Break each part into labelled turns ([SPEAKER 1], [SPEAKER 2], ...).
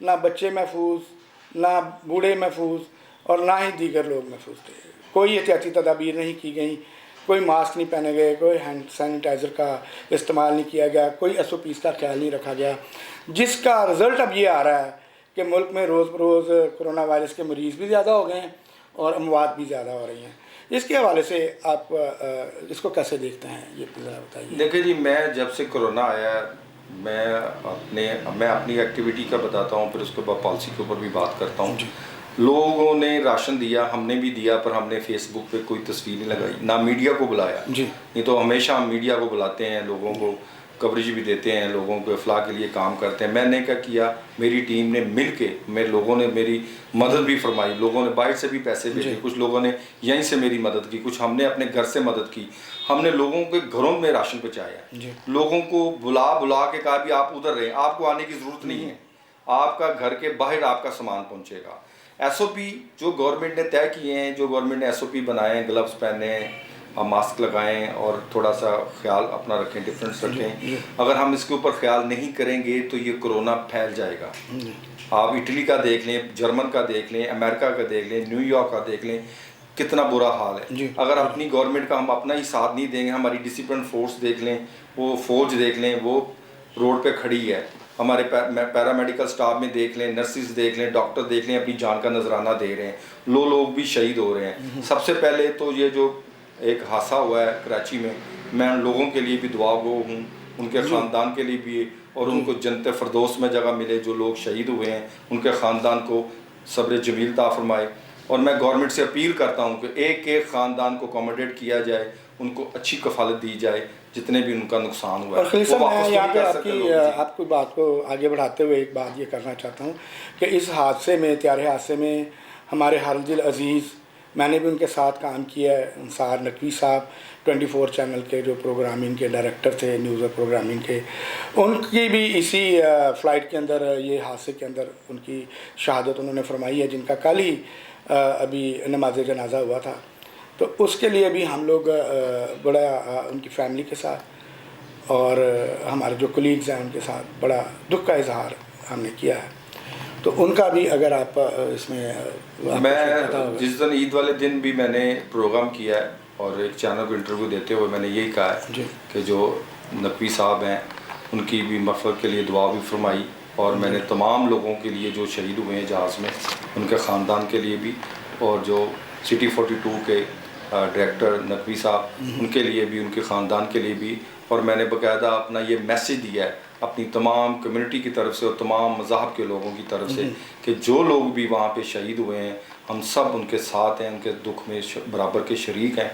[SPEAKER 1] نہ بچے محفوظ، نہ بوڑھے محفوظ، اور نہ ہی دیگر لوگ محفوظ تھے۔ کوئی احتیاطی تدابیر نہیں کی گئیں، کوئی ماسک نہیں پہنے گئے، کوئی ہینڈ سینیٹائزر کا استعمال نہیں کیا گیا، کوئی ایس او پیز کا خیال نہیں رکھا گیا، جس کا رزلٹ اب یہ آ رہا ہے کہ ملک میں روز بروز کرونا وائرس کے مریض بھی زیادہ ہو گئے ہیں اور اموات بھی زیادہ ہو رہی ہیں۔ اس کے حوالے سے آپ اس کو کیسے دیکھتے ہیں، یہ ذرا بتائیے۔
[SPEAKER 2] دیکھیں جی، میں جب سے کرونا آیا ہے، میں اپنی ایکٹیویٹی کا بتاتا ہوں، پھر اس کے بعد پالیسی کے اوپر بھی بات کرتا ہوں۔ لوگوں نے راشن دیا، ہم نے بھی دیا، پر ہم نے فیس بک پہ کوئی تصویر نہیں لگائی، نہ میڈیا کو بلایا۔ نہیں تو ہمیشہ ہم میڈیا کو بلاتے ہیں، لوگوں کو کوریج بھی دیتے ہیں، لوگوں کو افلاح کے لیے کام کرتے ہیں۔ میں نے کیا کیا، میری ٹیم نے مل کے، لوگوں نے میری مدد بھی فرمائی، لوگوں نے باہر سے بھی پیسے بھیجے، کچھ لوگوں نے یہیں سے میری مدد کی، کچھ ہم نے اپنے گھر سے مدد کی۔ ہم نے لوگوں کے گھروں میں راشن پہنچایا، لوگوں کو بلا کے کہا بھی آپ ادھر رہیں، آپ کو آنے کی ضرورت نہیں ہے، آپ کا گھر کے باہر آپ کا سامان پہنچے گا۔ ایس او پی جو گورنمنٹ نے طے کیے ہیں، جو گورنمنٹ نے ایس او پی بنائے ہیں، گلوز پہنیں، ماسک لگائیں اور تھوڑا سا خیال اپنا رکھیں، ڈفرینس رکھیں۔ اگر ہم اس کے اوپر خیال نہیں کریں گے تو یہ کرونا پھیل جائے گا۔ آپ اٹلی کا دیکھ لیں، جرمن کا دیکھ لیں، امریکہ کا دیکھ لیں، نیو یارک کا دیکھ لیں، کتنا برا حال ہے۔ اگر اپنی گورنمنٹ کا ہم اپنا ہی ساتھ نہیں دیں گے، ہماری ڈسپلن فورس دیکھ لیں، وہ فوج دیکھ لیں، وہ روڈ پہ کھڑی ہے، ہمارے پیرامیڈیکل سٹاف میں دیکھ لیں، نرسز دیکھ لیں، ڈاکٹر دیکھ لیں، اپنی جان کا نذرانہ دے رہے ہیں، لوگ بھی شہید ہو رہے ہیں۔ سب سے پہلے تو یہ جو ایک حادثہ ہوا ہے کراچی میں ان لوگوں کے لیے بھی دعا گو ہوں، ان کے خاندان کے لیے بھی، اور ان کو جنت فردوس میں جگہ ملے، جو لوگ شہید ہوئے ہیں ان کے خاندان کو صبر جمیل عطا فرمائے۔ اور میں گورنمنٹ سے اپیل کرتا ہوں کہ ایک ایک خاندان کو اکوموڈیٹ کیا جائے، ان کو اچھی کفالت دی جائے، جتنے بھی ان کا نقصان ہوا ہے۔
[SPEAKER 1] اور خلیل صاحب، میں یہاں پہ آپ کی بات کو آگے بڑھاتے ہوئے ایک بات یہ کرنا چاہتا ہوں کہ اس حادثے میں، طیارے حادثے میں، ہمارے ہر دل عزیز، میں نے بھی ان کے ساتھ کام کیا ہے، انصار نقوی صاحب 24 چینل کے جو پروگرامنگ کے ڈائریکٹر تھے، نیوز اور پروگرامنگ کے، ان کی بھی اسی فلائٹ کے اندر، یہ حادثے کے اندر ان کی شہادت انہوں نے فرمائی ہے، جن کا کل ہی ابھی نماز جنازہ ہوا تھا۔ تو اس کے لیے بھی ہم لوگ بڑا ان کی فیملی کے ساتھ اور ہمارے جو کولیگز ہیں ان کے ساتھ بڑا دکھ کا اظہار ہم نے کیا ہے۔ تو ان کا بھی اگر آپ اس میں
[SPEAKER 2] جس دن عید والے دن بھی میں نے پروگرام کیا ہے اور ایک چینل کو انٹرویو دیتے ہوئے میں نے یہی کہا ہے کہ جو نقوی صاحب ہیں ان کی بھی مغفرت کے لیے دعا بھی فرمائی، اور میں نے تمام لوگوں کے لیے جو شہید ہوئے ہیں جہاز میں، ان کے خاندان کے لیے بھی، اور جو سٹی 42 کے ڈائریکٹر نقوی صاحب، ان کے لیے بھی، ان کے خاندان کے لیے بھی، اور میں نے باقاعدہ اپنا یہ میسیج دیا ہے اپنی تمام کمیونٹی کی طرف سے اور تمام مذاہب کے لوگوں کی طرف سے کہ جو لوگ بھی وہاں پہ شہید ہوئے ہیں، ہم سب ان کے ساتھ ہیں، ان کے دکھ میں برابر کے شریک ہیں۔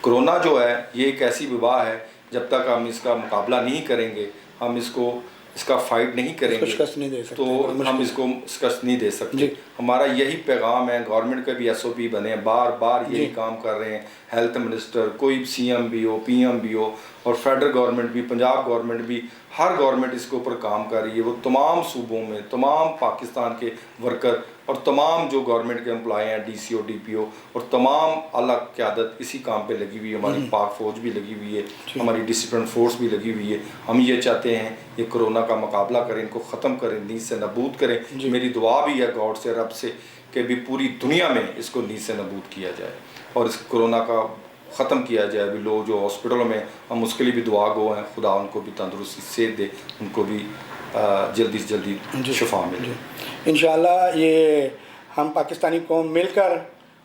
[SPEAKER 2] کرونا جو ہے یہ ایک ایسی وبا ہے، جب تک ہم اس کا مقابلہ نہیں کریں گے، ہم اس کا فائٹ نہیں کریں گے تو ہم اس کو شکست نہیں دے سکتے۔ ہمارا یہی پیغام ہے، گورنمنٹ کے بھی ایس او پی بنے ہیں، بار بار یہی کام کر رہے ہیں، ہیلتھ منسٹر، کوئی سی ایم بھی ہو، پی ایم بھی ہو، اور فیڈرل گورنمنٹ بھی، پنجاب گورنمنٹ بھی، ہر گورنمنٹ اس کے اوپر کام کر رہی ہے۔ وہ تمام صوبوں میں، تمام پاکستان کے ورکر اور تمام جو گورنمنٹ کے امپلائی ہیں، ڈی سی او، ڈی پی او، اور تمام اعلیٰ قیادت اسی کام پہ لگی ہوئی ہے۔ ہماری پاک فوج بھی لگی ہوئی ہے، ہماری ڈسپلن فورس بھی لگی ہوئی ہے۔ ہم یہ چاہتے ہیں یہ کرونا کا مقابلہ کریں، ان کو ختم کریں، نیز سے نابود کریں۔ میری دعا بھی ہے گاڈ سے، رب سے، کہ بھی پوری دنیا میں اس کو نیز سے نابود کیا جائے اور اس کرونا کا ختم کیا جائے۔ بھی لوگ جو ہاسپٹلوں میں، ہم اس کے لیے بھی دعا گو ہیں، خدا ان کو بھی تندرستی صحت دے، ان کو بھی جلدی سے جلدی شفا ملے۔
[SPEAKER 1] انشاءاللہ یہ ہم پاکستانی قوم مل کر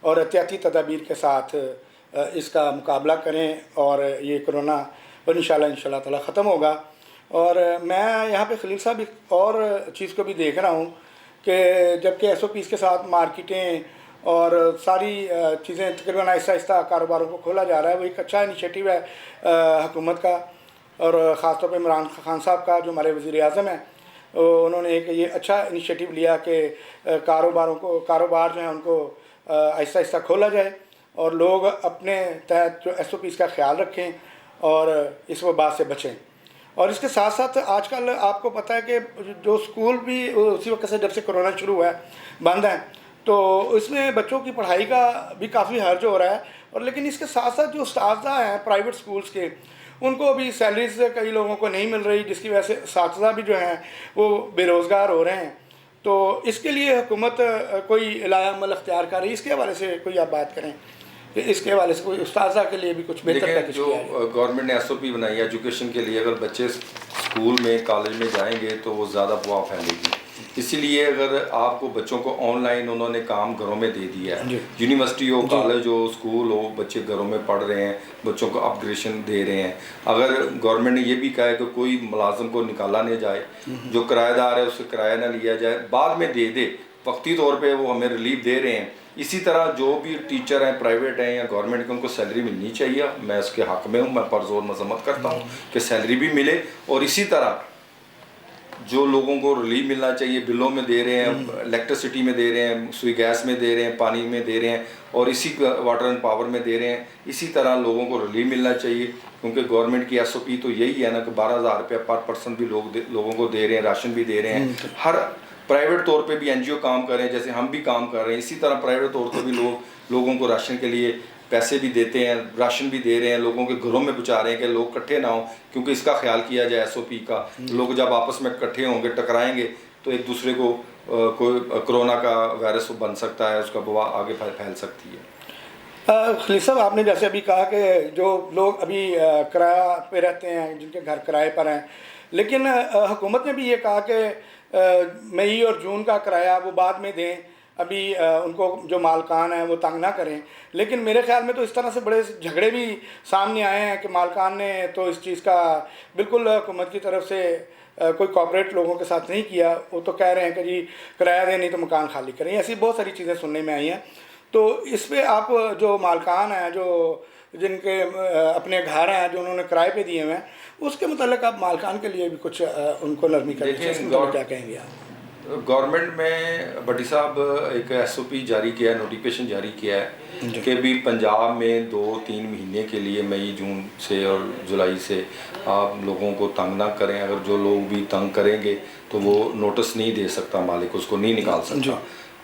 [SPEAKER 1] اور احتیاطی تدابیر کے ساتھ اس کا مقابلہ کریں اور یہ کرونا انشاءاللہ تعالی ختم ہوگا۔ اور میں یہاں پہ خلیل صاحب ایک اور چیز کو بھی دیکھ رہا ہوں کہ جب کہ ایس او پیز کے ساتھ مارکیٹیں اور ساری چیزیں تقریباً آہستہ آہستہ کاروباروں کو کھولا جا رہا ہے، وہ ایک اچھا انیشیٹو ہے حکومت کا، اور خاص طور پہ عمران خان صاحب کا جو ہمارے وزیر اعظم ہیں، انہوں نے ایک یہ اچھا انیشیٹو لیا کہ کاروبار جو ہیں ان کو آہستہ آہستہ کھولا جائے اور لوگ اپنے تحت جو ایس او پیز کا خیال رکھیں اور اس وبا سے بچیں۔ اور اس کے ساتھ ساتھ آج کل آپ کو پتہ ہے کہ جو اسکول بھی اسی وقت سے، جب سے کرونا شروع ہوا ہے، بند ہیں، تو اس میں بچوں کی پڑھائی کا بھی کافی حرج ہو رہا ہے۔ اور لیکن اس کے ساتھ ساتھ جو اساتذہ ہیں پرائیویٹ اسکولس کے، ان کو بھی سیلریز کئی لوگوں کو نہیں مل رہی، جس کی وجہ سے اساتذہ بھی جو ہیں وہ بے روزگار ہو رہے ہیں۔ تو اس کے لیے حکومت کوئی لایا عمل اختیار کر رہی ہے؟ اس کے حوالے سے کوئی آپ بات کریں کہ اس کے حوالے سے کوئی استاذہ کے لیے بھی کچھ بہتر پیکج
[SPEAKER 2] جو
[SPEAKER 1] کیا ہے؟
[SPEAKER 2] گورنمنٹ نے ایس او پی بنائی ہے ایجوکیشن کے لیے، اگر بچے اسکول میں کالج میں جائیں گے تو وہ زیادہ افواہ پھیلے گی. اسی لیے اگر آپ کو بچوں کو آن لائن انہوں نے کام گھروں میں دے دیا ہے، یونیورسٹی ہو، کالج ہو، اسکول ہو، بچے گھروں میں پڑھ رہے ہیں، بچوں کو اپگریشن دے رہے ہیں. اگر گورنمنٹ نے یہ بھی کہا ہے کہ کوئی ملازم کو نکالا نہیں جائے، جو کرایہ دار ہے اس سے کرایہ نہ لیا جائے، بعد میں دے دے، وقتی طور پہ وہ ہمیں ریلیف دے رہے ہیں. اسی طرح جو بھی ٹیچر ہیں پرائیویٹ ہیں یا گورنمنٹ کے، ان کو سیلری ملنی چاہیے. میں اس کے حق میں ہوں، میں پرزور مذمت کرتا ہوں کہ سیلری بھی ملے. اور اسی طرح جو لوگوں کو ریلیف ملنا چاہیے، بلوں میں دے رہے ہیں، الیکٹریسٹی میں دے رہے ہیں، سوئی گیس میں دے رہے ہیں، پانی میں دے رہے ہیں، اور اسی واٹر اینڈ پاور میں دے رہے ہیں، اسی طرح لوگوں کو ریلیف ملنا چاہیے. کیونکہ گورنمنٹ کی ایس او پی تو یہی ہے نا کہ 12,000 روپیہ پر پرسن بھی لوگوں کو دے رہے ہیں، راشن بھی دے رہے ہیں. ہر پرائیویٹ طور پہ بھی این جی او کام کر رہے ہیں، جیسے ہم بھی کام کر رہے ہیں، اسی طرح پرائیویٹ طور پہ بھی لوگوں کو راشن کے لیے پیسے بھی دیتے ہیں، راشن بھی دے رہے ہیں، لوگوں کے گھروں میں پہنچا رہے ہیں کہ لوگ اکٹھے نہ ہوں. کیونکہ اس کا خیال کیا جائے ایس او پی کا، لوگ جب آپس میں اکٹھے ہوں گے، ٹکرائیں گے تو ایک دوسرے کو کوئی کرونا کا وائرس بن سکتا ہے، اس کا وبا آگے پھیل سکتی ہے.
[SPEAKER 1] خلیل صاحب، آپ نے جیسے ابھی کہا کہ جو لوگ ابھی کرایہ پہ رہتے ہیں، جن کے گھر کرائے پر ہیں، لیکن حکومت نے بھی یہ کہا کہ مئی اور جون کا کرایہ وہ بعد میں دیں، ابھی ان کو جو مالکان ہیں وہ تنگ نہ کریں. لیکن میرے خیال میں تو اس طرح سے بڑے جھگڑے بھی سامنے آئے ہیں کہ مالکان نے تو اس چیز کا بالکل حکومت کی طرف سے کوئی کوآپریٹ لوگوں کے ساتھ نہیں کیا. وہ تو کہہ رہے ہیں کہ جی کرایہ دیں نہیں تو مکان خالی کریں. ایسی بہت ساری چیزیں سننے میں آئی ہیں. تو اس پہ آپ جو مالکان ہیں، جو جن کے اپنے گھر ہیں جو انہوں نے کرائے پہ دیے ہوئے ہیں، اس کے متعلق آپ مالکان کے لیے بھی کچھ ان کو نرمی کرنی چاہیے، اس میں کیا کہیں گے آپ؟
[SPEAKER 2] گورنمنٹ میں بٹی صاحب ایک ایس او پی جاری کیا ہے، نوٹیفکیشن جاری کیا ہے کہ بھی پنجاب میں 2-3 مہینے کے لیے مئی جون سے اور جولائی سے آپ لوگوں کو تنگ نہ کریں. اگر جو لوگ بھی تنگ کریں گے تو وہ نوٹس نہیں دے سکتا مالک، اس کو نہیں نکال سکتا.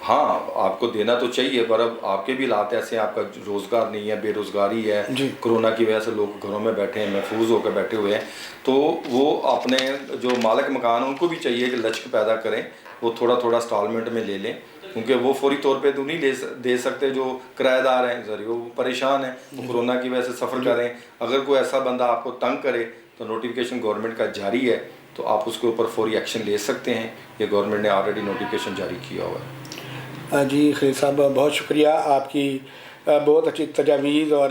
[SPEAKER 2] ہاں آپ کو دینا تو چاہیے، پر اب آپ کے بھی حالات ایسے ہیں، آپ کا روزگار نہیں ہے، بے روزگاری ہے، کرونا کی وجہ سے لوگ گھروں میں بیٹھے ہیں، محفوظ ہو کر بیٹھے ہوئے ہیں. تو وہ اپنے جو مالک مکان ان کو بھی چاہیے کہ لچک پیدا کریں، وہ تھوڑا تھوڑا انسٹالمنٹ میں لے لیں. کیونکہ وہ فوری طور پہ تو نہیں دے سکتے. جو کرایہ دار ہیں ذریعہ وہ پریشان ہیں، وہ کرونا کی وجہ سے سفر کر رہے ہیں. اگر کوئی ایسا بندہ آپ کو تنگ کرے تو نوٹیفیکیشن گورنمنٹ کا جاری ہے، تو آپ اس کے اوپر فوری ایکشن لے سکتے ہیں. یہ گورنمنٹ نے آلریڈی نوٹیفیکیشن جاری کیا ہوا ہے.
[SPEAKER 1] جی خلیل صاحب، بہت شکریہ. آپ کی بہت اچھی تجاویز اور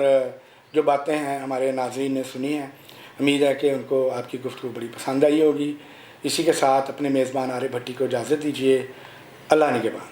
[SPEAKER 1] جو باتیں ہیں ہمارے ناظرین نے سنی ہیں. امید ہے کہ ان کو آپ کی گفتگو بڑی پسند آئی ہوگی. اسی کے ساتھ اپنے میزبان عارف بھٹی کو اجازت دیجیے. اللہ نگہبان.